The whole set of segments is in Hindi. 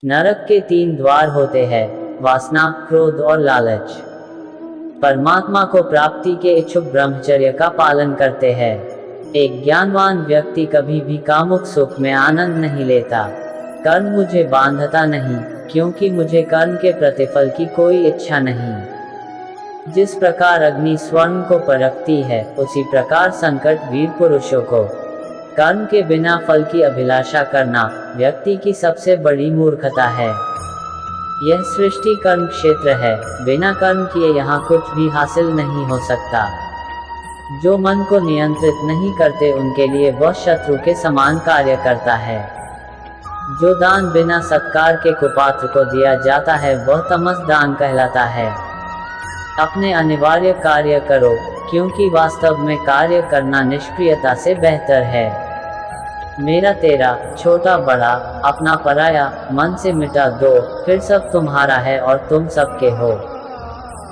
नरक के 3 द्वार होते हैं, वासना, क्रोध और लालच। परमात्मा को प्राप्ति के इच्छुक ब्रह्मचर्य का पालन करते हैं। एक ज्ञानवान व्यक्ति कभी भी कामुक सुख में आनंद नहीं लेता। कर्म मुझे बांधता नहीं, क्योंकि मुझे कर्म के प्रतिफल की कोई इच्छा नहीं। जिस प्रकार अग्नि स्वर्ण को परखती है, उसी प्रकार संकट वीर पुरुषों को। कर्म के बिना फल की अभिलाषा करना व्यक्ति की सबसे बड़ी मूर्खता है। यह सृष्टि कर्म क्षेत्र है, बिना कर्म किए यहाँ कुछ भी हासिल नहीं हो सकता। जो मन को नियंत्रित नहीं करते उनके लिए वह शत्रु के समान कार्य करता है। जो दान बिना सत्कार के कुपात्र को दिया जाता है वह तमस दान कहलाता है। अपने अनिवार्य कार्य करो, क्योंकि वास्तव में कार्य करना निष्क्रियता से बेहतर है। मेरा तेरा, छोटा बड़ा, अपना पराया, मन से मिटा दो, फिर सब तुम्हारा है और तुम सबके हो।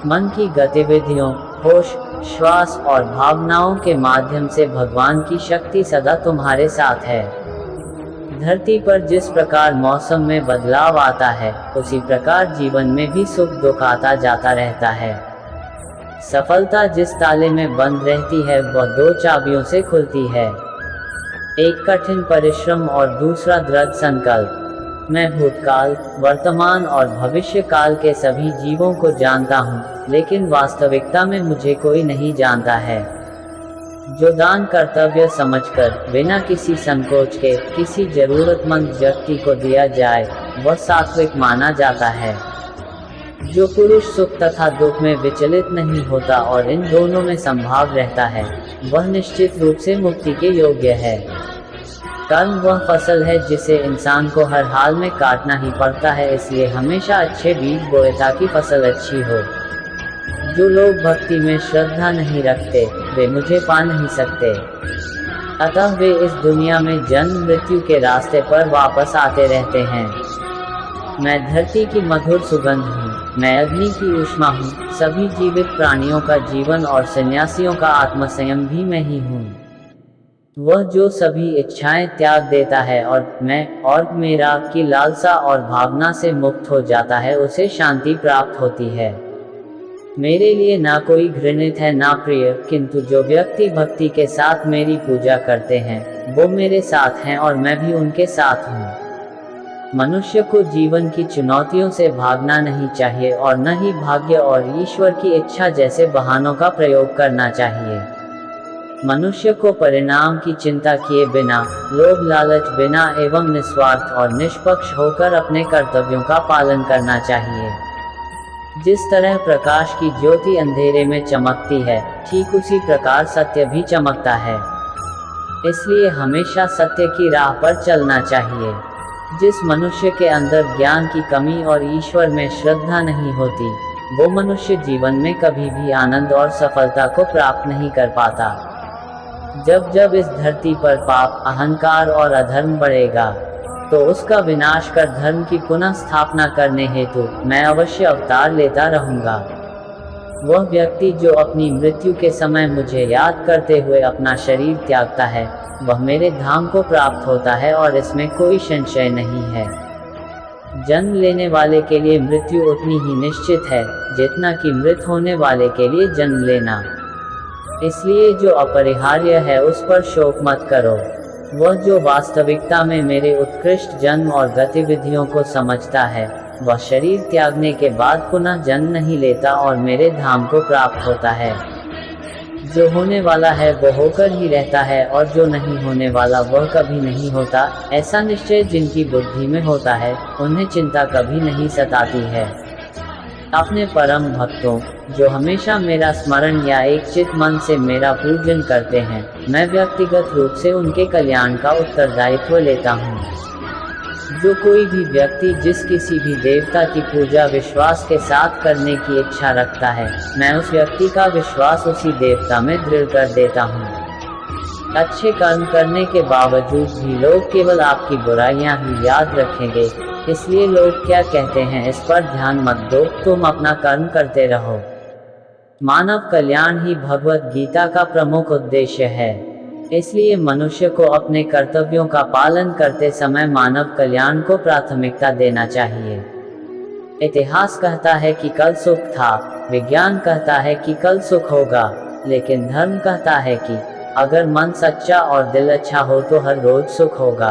मन की गतिविधियों, होश, श्वास और भावनाओं के माध्यम से भगवान की शक्ति सदा तुम्हारे साथ है। धरती पर जिस प्रकार मौसम में बदलाव आता है, उसी प्रकार जीवन में भी सुख दुख आता जाता रहता है। सफलता जिस ताले में बंद रहती है वह 2 चाबियों से खुलती है। एक कठिन परिश्रम और दूसरा दृढ़ संकल्प। मैं भूतकाल, वर्तमान और भविष्य काल के सभी जीवों को जानता हूँ, लेकिन वास्तविकता में मुझे कोई नहीं जानता है। जो दान कर्तव्य समझकर बिना किसी संकोच के किसी जरूरतमंद व्यक्ति को दिया जाए, वह सात्विक माना जाता है। जो पुरुष सुख तथा दुख में विचलित नहीं होता और इन दोनों में संभाव रहता है, वह निश्चित रूप से मुक्ति के योग्य है। कर्म वह फसल है जिसे इंसान को हर हाल में काटना ही पड़ता है, इसलिए हमेशा अच्छे बीज बोए ताकि फसल अच्छी हो। जो लोग भक्ति में श्रद्धा नहीं रखते, वे मुझे पा नहीं सकते। अतः वे इस दुनिया में जन्म मृत्यु के रास्ते पर वापस आते रहते हैं। मैं धरती की मधुर सुगंध हूँ, मैं अग्नि की ऊष्मा हूँ, सभी जीवित प्राणियों का जीवन और सन्यासियों का आत्मसंयम भी मैं ही हूँ। वह जो सभी इच्छाएं त्याग देता है और मैं और मेरा की लालसा और भावना से मुक्त हो जाता है, उसे शांति प्राप्त होती है। मेरे लिए ना कोई घृणित है ना प्रिय, किंतु जो व्यक्ति भक्ति के साथ मेरी पूजा करते हैं, वो मेरे साथ हैं और मैं भी उनके साथ हूँ। मनुष्य को जीवन की चुनौतियों से भागना नहीं चाहिए और न ही भाग्य और ईश्वर की इच्छा जैसे बहानों का प्रयोग करना चाहिए। मनुष्य को परिणाम की चिंता किए बिना, लोभ लालच बिना एवं निस्वार्थ और निष्पक्ष होकर अपने कर्तव्यों का पालन करना चाहिए। जिस तरह प्रकाश की ज्योति अंधेरे में चमकती है, ठीक उसी प्रकार सत्य भी चमकता है। इसलिए हमेशा सत्य की राह पर चलना चाहिए। जिस मनुष्य के अंदर ज्ञान की कमी और ईश्वर में श्रद्धा नहीं होती, वो मनुष्य जीवन में कभी भी आनंद और सफलता को प्राप्त नहीं कर पाता। जब जब इस धरती पर पाप, अहंकार और अधर्म बढ़ेगा, तो उसका विनाश कर धर्म की पुनः स्थापना करने हेतु मैं अवश्य अवतार लेता रहूंगा। वह व्यक्ति जो अपनी मृत्यु के समय मुझे याद करते हुए अपना शरीर त्यागता है, वह मेरे धाम को प्राप्त होता है और इसमें कोई संशय नहीं है। जन्म लेने वाले के लिए मृत्यु उतनी ही निश्चित है जितना कि मृत होने वाले के लिए जन्म लेना। इसलिए जो अपरिहार्य है उस पर शोक मत करो। वह जो वास्तविकता में मेरे उत्कृष्ट जन्म और गतिविधियों को समझता है, वह शरीर त्यागने के बाद पुनः जन्म नहीं लेता और मेरे धाम को प्राप्त होता है। जो होने वाला है वो होकर ही रहता है और जो नहीं होने वाला वह कभी नहीं होता। ऐसा निश्चय जिनकी बुद्धि में होता है, उन्हें चिंता कभी नहीं सताती है। अपने परम भक्तों, जो हमेशा मेरा स्मरण या एक चित मन से मेरा पूजन करते हैं, मैं व्यक्तिगत रूप से उनके कल्याण का उत्तरदायित्व लेता हूँ। जो कोई भी व्यक्ति जिस किसी भी देवता की पूजा विश्वास के साथ करने की इच्छा रखता है, मैं उस व्यक्ति का विश्वास उसी देवता में दृढ़ कर देता हूँ। अच्छे कर्म करने के बावजूद भी लोग केवल आपकी बुराइयां ही याद रखेंगे, इसलिए लोग क्या कहते हैं इस पर ध्यान मत दो, तुम अपना कर्म करते रहो। मानव कल्याण ही भगवत गीता का प्रमुख उद्देश्य है। इसलिए मनुष्य को अपने कर्तव्यों का पालन करते समय मानव कल्याण को प्राथमिकता देना चाहिए। इतिहास कहता है कि कल सुख था, विज्ञान कहता है कि कल सुख होगा, लेकिन धर्म कहता है कि अगर मन सच्चा और दिल अच्छा हो तो हर रोज सुख होगा।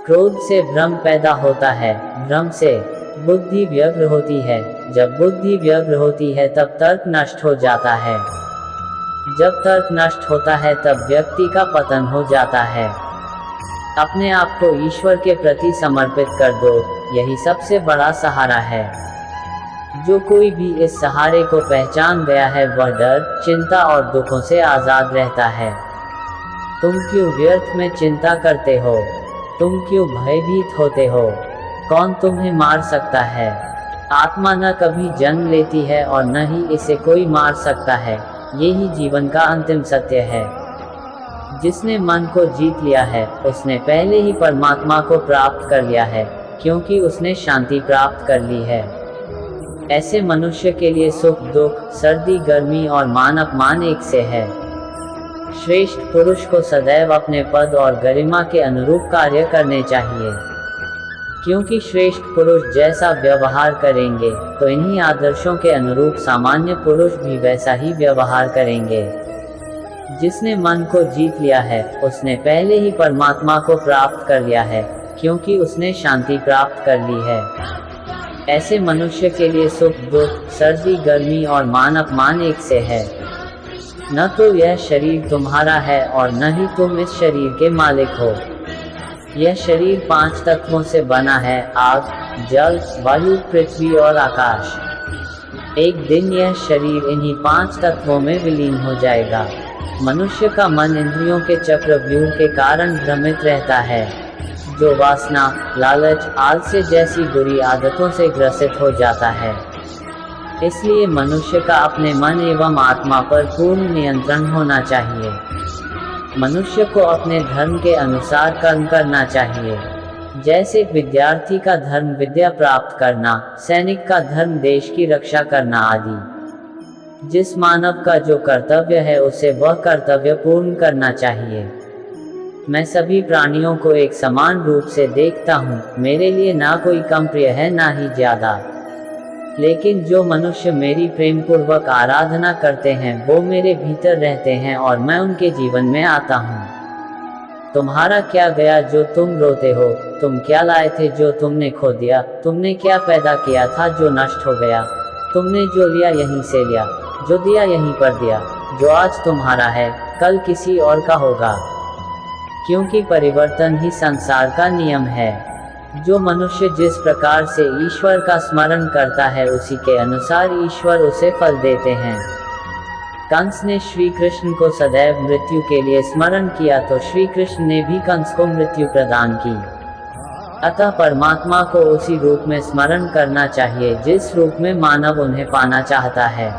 क्रोध से भ्रम पैदा होता है, भ्रम से बुद्धि व्यग्र होती है, जब बुद्धि व्यग्र होती है तब तर्क नष्ट हो जाता है, जब तर्क नष्ट होता है तब व्यक्ति का पतन हो जाता है। अपने आप को ईश्वर के प्रति समर्पित कर दो, यही सबसे बड़ा सहारा है। जो कोई भी इस सहारे को पहचान गया है वह डर, चिंता और दुखों से आज़ाद रहता है। तुम क्यों व्यर्थ में चिंता करते हो? तुम क्यों भयभीत होते हो? कौन तुम्हें मार सकता है? आत्मा न कभी जन्म लेती है और न ही इसे कोई मार सकता है, यही जीवन का अंतिम सत्य है। जिसने मन को जीत लिया है उसने पहले ही परमात्मा को प्राप्त कर लिया है, क्योंकि उसने शांति प्राप्त कर ली है। ऐसे मनुष्य के लिए सुख दुख, सर्दी गर्मी और मान अपमान एक से है। श्रेष्ठ पुरुष को सदैव अपने पद और गरिमा के अनुरूप कार्य करने चाहिए, क्योंकि श्रेष्ठ पुरुष जैसा व्यवहार करेंगे तो इन्हीं आदर्शों के अनुरूप सामान्य पुरुष भी वैसा ही व्यवहार करेंगे। जिसने मन को जीत लिया है उसने पहले ही परमात्मा को प्राप्त कर लिया है, क्योंकि उसने शांति प्राप्त कर ली है। ऐसे मनुष्य के लिए सुख दुख, सर्दी गर्मी और मान अपमान एक से है। न तो यह शरीर तुम्हारा है और न ही तुम इस शरीर के मालिक हो। यह शरीर 5 तत्वों से बना है, आग, जल, वायु, पृथ्वी और आकाश। एक दिन यह शरीर इन्हीं 5 तत्वों में विलीन हो जाएगा। मनुष्य का मन इंद्रियों के चक्रव्यूह के कारण भ्रमित रहता है, जो वासना, लालच, आलस्य जैसी बुरी आदतों से ग्रसित हो जाता है। इसलिए मनुष्य का अपने मन एवं आत्मा पर पूर्ण नियंत्रण होना चाहिए। मनुष्य को अपने धर्म के अनुसार कर्म करना चाहिए। जैसे विद्यार्थी का धर्म विद्या प्राप्त करना, सैनिक का धर्म देश की रक्षा करना आदि। जिस मानव का जो कर्तव्य है उसे वह कर्तव्य पूर्ण करना चाहिए। मैं सभी प्राणियों को एक समान रूप से देखता हूँ, मेरे लिए ना कोई कम प्रिय है ना ही ज्यादा। लेकिन जो मनुष्य मेरी प्रेम पूर्वक आराधना करते हैं वो मेरे भीतर रहते हैं और मैं उनके जीवन में आता हूँ। तुम्हारा क्या गया जो तुम रोते हो? तुम क्या लाए थे जो तुमने खो दिया? तुमने क्या पैदा किया था जो नष्ट हो गया? तुमने जो लिया यहीं से लिया, जो दिया यहीं पर दिया। जो आज तुम्हारा है कल किसी और का होगा, क्योंकि परिवर्तन ही संसार का नियम है। जो मनुष्य जिस प्रकार से ईश्वर का स्मरण करता है उसी के अनुसार ईश्वर उसे फल देते हैं। कंस ने श्री कृष्ण को सदैव मृत्यु के लिए स्मरण किया तो श्री कृष्ण ने भी कंस को मृत्यु प्रदान की। अतः परमात्मा को उसी रूप में स्मरण करना चाहिए जिस रूप में मानव उन्हें पाना चाहता है।